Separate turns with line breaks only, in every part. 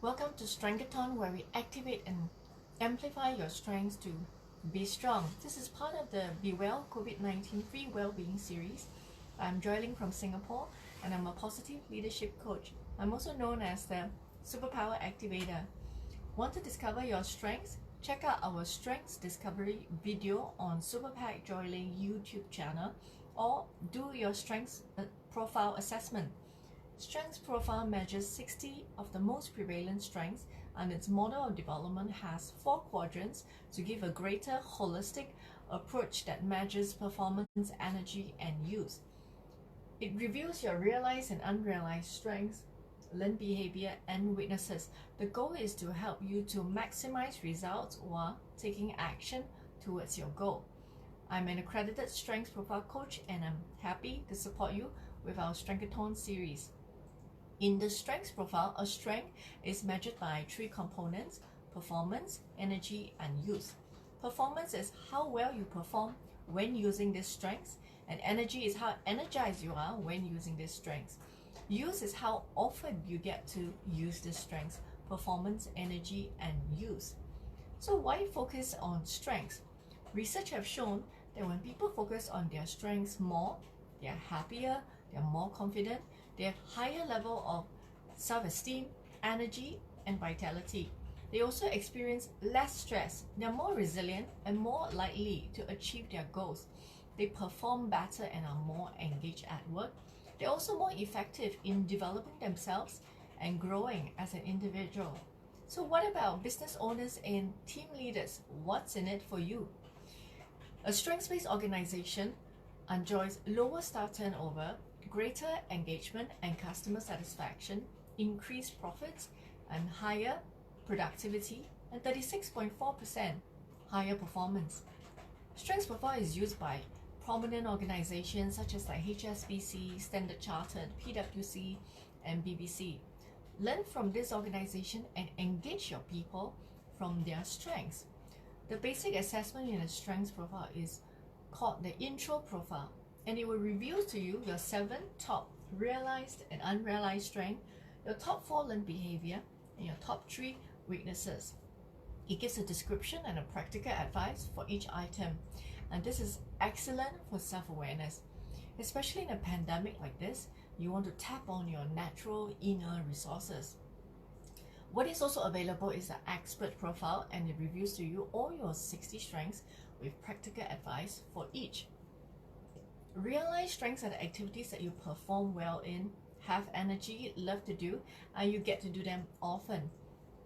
Welcome to Strengthathon, where we activate and amplify your strengths to be strong. This is part of the Be Well COVID-19 Free Wellbeing series. I'm Leng from Singapore, and I'm a positive leadership coach. I'm also known as the Superpower Activator. Want to discover your strengths? Check out our Strengths Discovery video on SuperPact Leng YouTube channel, or do your Strengths Profile Assessment. Strengths Profile measures 60 of the most prevalent strengths, and its model of development has 4 quadrants to give a greater holistic approach that measures performance, energy, and use. It reviews your realized and unrealized strengths, learned behavior, and weaknesses. The goal is to help you to maximize results while taking action towards your goal. I'm an accredited Strengths Profile coach, and I'm happy to support you with our Strengthathon series. In the Strengths Profile, a strength is measured by 3 components: performance, energy, and use. Performance is how well you perform when using these strengths, and energy is how energized you are when using these strengths. Use is how often you get to use these strengths: performance, energy, and use. So why focus on strengths? Research have shown that when people focus on their strengths more, they're happier, they're more confident, they have higher level of self-esteem, energy, and vitality. They also experience less stress, they're more resilient and more likely to achieve their goals. They perform better and are more engaged at work. They're also more effective in developing themselves and growing as an individual. So what about business owners and team leaders? What's in it for you? A strengths-based organization enjoys lower staff turnover, greater engagement and customer satisfaction, increased profits, and higher productivity, and 36.4% higher performance. Strengths Profile is used by prominent organizations such as HSBC, Standard Chartered, PwC, and BBC. Learn from this organization and engage your people from their strengths. The basic assessment in a Strengths Profile is called the Intro Profile, and it will reveal to you your 7 top realized and unrealized strengths, your top 4 learned behavior, and your top 3 weaknesses. It gives a description and a practical advice for each item, and this is excellent for self-awareness. Especially in a pandemic like this, you want to tap on your natural inner resources. What is also available is the Expert Profile, and it reviews to you all your 60 strengths with practical advice for each. Realize strengths are the activities that you perform well in, have energy, love to do, and you get to do them often.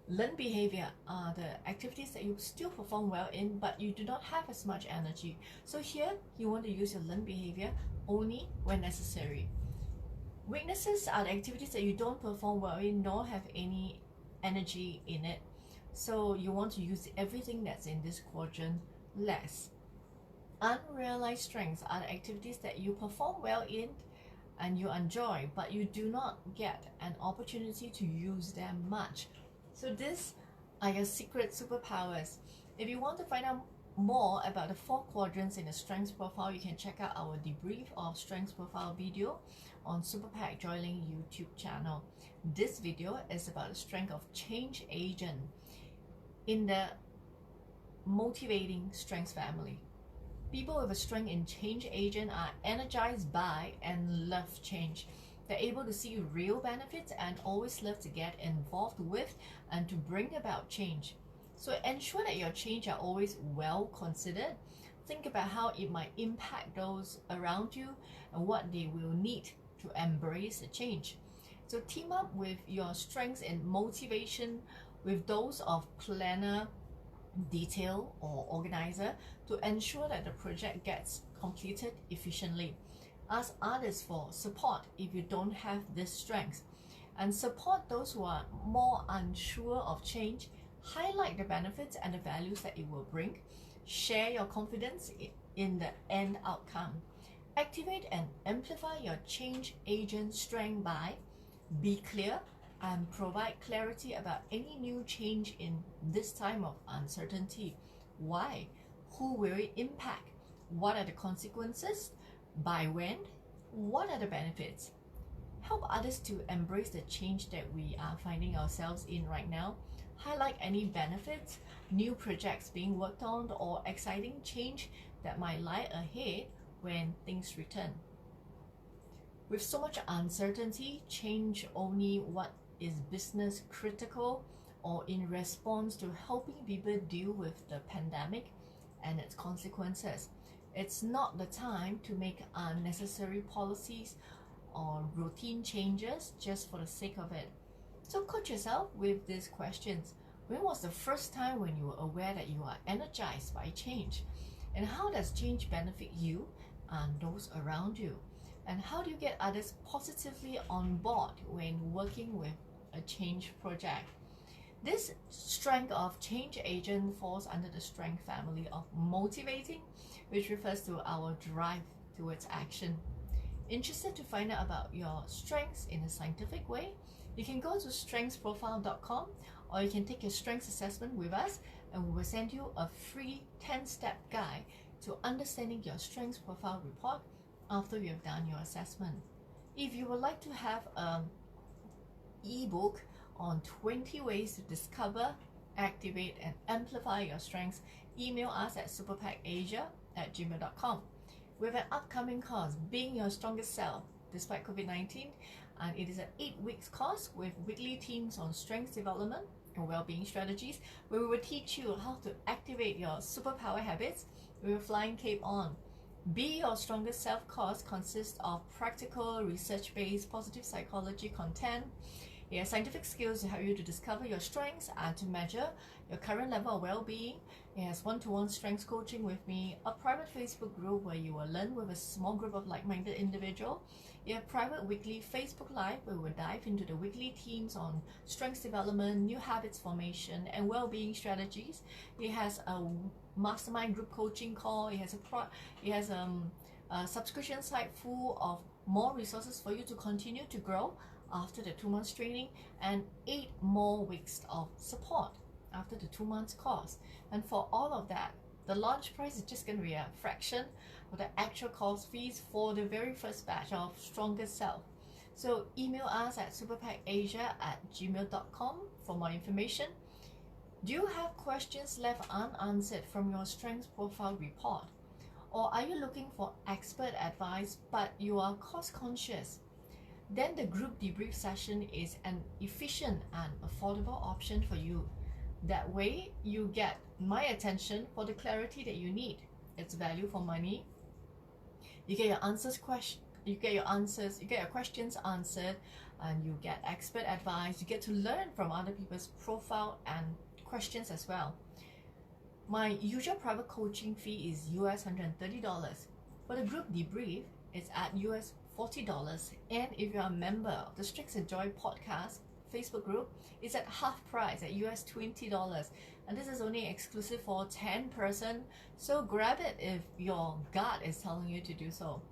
Learned behavior are the activities that you still perform well in, but you do not have as much energy. So here, you want to use your learned behavior only when necessary. Weaknesses are the activities that you don't perform well in, nor have any energy in it. So you want to use everything that's in this quadrant less. Unrealized strengths are the activities that you perform well in and you enjoy, but you do not get an opportunity to use them much. So these are your secret superpowers. If you want to find out more about the 4 quadrants in the Strengths Profile, you can check out our debrief of Strengths Profile video on SuperPact Leng YouTube channel. This video is about the strength of change agent in the motivating strengths family. People with a strength in change agent are energized by and love change. They're able to see real benefits and always love to get involved with and to bring about change. So ensure that your change are always well considered. Think about how it might impact those around you and what they will need to embrace the change. So team up with your strengths in motivation with those of planner, detail, or organizer to ensure that the project gets completed efficiently. Ask others for support if you don't have these strengths, and support those who are more unsure of change. Highlight the benefits and the values that it will bring. Share your confidence in the end outcome. Activate and amplify your change agent strength by be clear and provide clarity about any new change in this time of uncertainty. Why? Who will it impact? What are the consequences? By when? What are the benefits? help others to embrace the change that we are finding ourselves in right now, highlight any benefits, new projects being worked on, or exciting change that might lie ahead when things return. With so much uncertainty, change only what is business critical or in response to helping people deal with the pandemic and its consequences. It's not the time to make unnecessary policies or routine changes just for the sake of it. So coach yourself with these questions. When was the first time when you were aware that you are energized by change? And how does change benefit you and those around you? And how do you get others positively on board when working with a change project? This strength of change agent falls under the strength family of motivating, which refers to our drive towards action. Interested to find out about your strengths in a scientific way? You can go to strengthsprofile.com, or you can take your strengths assessment with us, and we will send you a free 10-step guide to understanding your strengths profile report after you have done your assessment. If you would like to have an ebook on 20 ways to discover, activate, and amplify your strengths, email us at superpactasia@gmail.com. We have an upcoming course, Being Your Strongest Self Despite COVID-19, and it is an 8-week course with weekly themes on strength development and well-being strategies, where we will teach you how to activate your superpower habits with a flying cape on. Be Your Strongest Self course consists of practical, research-based, positive psychology content. It has scientific skills to help you to discover your strengths and to measure your current level of well-being. It has one-to-one strengths coaching with me, a private Facebook group where you will learn with a small group of like-minded individuals. You have private weekly Facebook Live where we'll dive into the weekly themes on strengths development, new habits formation, and well-being strategies. It has a mastermind group coaching call. It has a subscription site full of more resources for you to continue to grow after the 2 months training, and 8 more weeks of support after the 2 months course. And for all of that, the launch price is just going to be a fraction of the actual course fees for the very first batch of Strongest Self. So email us at superpactasia@gmail.com for more information. Do you have questions left unanswered from your strengths profile report? Or are you looking for expert advice but you are cost conscious? Then the group debrief session is an efficient and affordable option for you. That way, you get my attention for the clarity that you need. It's value for money. You get your you get your questions answered, and you get expert advice. You get to learn from other people's profile and questions as well. My usual private coaching fee is US $130. For the group debrief, it's at US $40, and if you're a member of the Strengths and Joy podcast Facebook group, it's at half price at US $20, and this is only exclusive for 10%, so grab it if your gut is telling you to do so.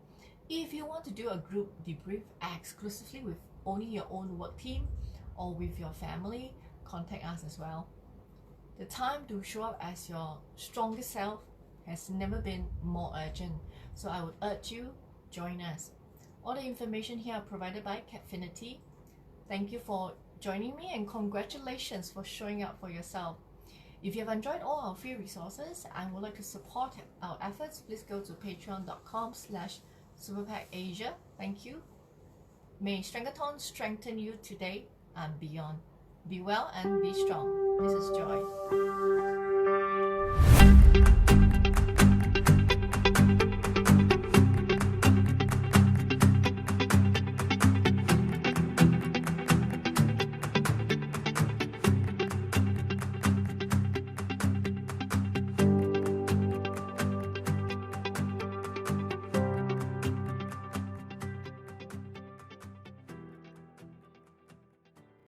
If you want to do a group debrief exclusively with only your own work team or with your family, contact us as well. The time to show up as your strongest self has never been more urgent, so I would urge you, join us. All the information here are provided by Capfinity. Thank you for joining me, and congratulations for showing up for yourself. If you have enjoyed all our free resources and would like to support our efforts, please go to patreon.com/superpactasia. Thank you. May Strengthathon strengthen you today and beyond. Be well and be strong. This is Joy.